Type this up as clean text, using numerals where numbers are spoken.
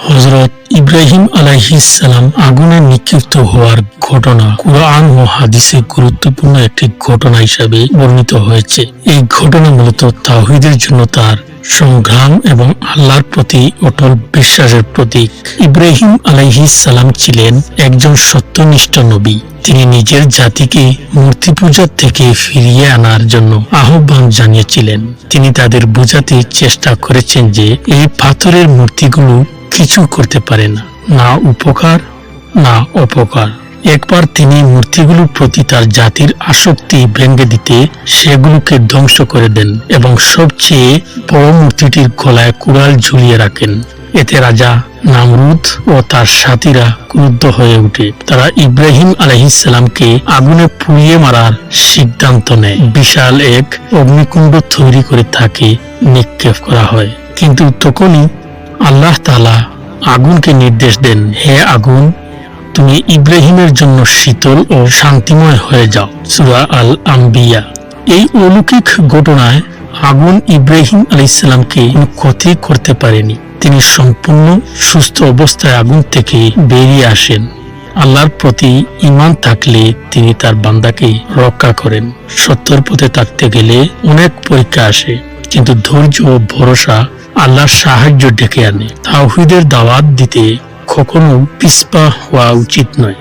হযরত ইব্রাহিম আলাইহিস সালাম আগুনে নিক্ষিপ্ত হওয়ার ঘটনা কুরআন ও হাদিসে গুরুত্বপূর্ণ একটি ঘটনা হিসাবে বর্ণিত হয়েছে। এই ঘটনা মূলত তাওহীদের জন্য তার সংগ্রাম এবং আল্লাহর প্রতি অটল বিশ্বাসের প্রতীক। ইব্রাহিম আলাইহিস সালাম ছিলেন একজন সত্যনিষ্ঠ নবী। তিনি নিজের জাতিকে মূর্তি পূজা থেকে ফিরিয়ে আনার জন্য আহ্বান জানিয়েছিলেন। তিনি তাদের বোঝাতে চেষ্টা করেছেন যে এই পাথরের মূর্তিগুলো কিছু করতে পারে না, না উপকার না অপকার। একবার তিনি মূর্তিগুলোর প্রতি তার জাতির আসক্তি ভেঙে দিতে সেগুলোকে ধ্বংস করে দেন এবং সবচেয়ে বড় মূর্তিটির গলায় কুড়াল ঝুলিয়ে রাখেন। এতে রাজা নামরুদ ও তার সাথীরা ক্রুদ্ধ হয়ে ওঠে। তারা ইব্রাহিম আলাইহিস সালামকে আগুনে পুড়িয়ে মারার সিদ্ধান্ত নেয়। বিশাল এক অগ্নিকুণ্ড তৈরি করে তাকে নিক্ষেপ করা হয়। কিন্তু তখনই আল্লাহ তাআলা আগুনকে নির্দেশ দেন, হে আগুন, তুমি ইব্রাহিমের জন্য শীতল ও শান্তিময় হয়ে যাও। সূরা আল আম্বিয়া। এই অলৌকিক ঘটনায় আগুন ইব্রাহিম আলাইহিস সালামকে কোনো ক্ষতি করতে পারেনি। তিনি সম্পূর্ণ সুস্থ অবস্থায় আগুন থেকে বেরিয়ে আসেন। আল্লাহর প্রতি ঈমান থাকলে তিনি তার বান্দাকে রক্ষা করেন। সত্যের পথে থাকতে গেলে অনেক পরীক্ষা আসে, কিন্তু ধৈর্য ও ভরসা আল্লাহর সাহায্য ডেকে আনে। তাওহীদের দাওয়াত দিতে কখনো পিছপা হওয়া উচিত নয়।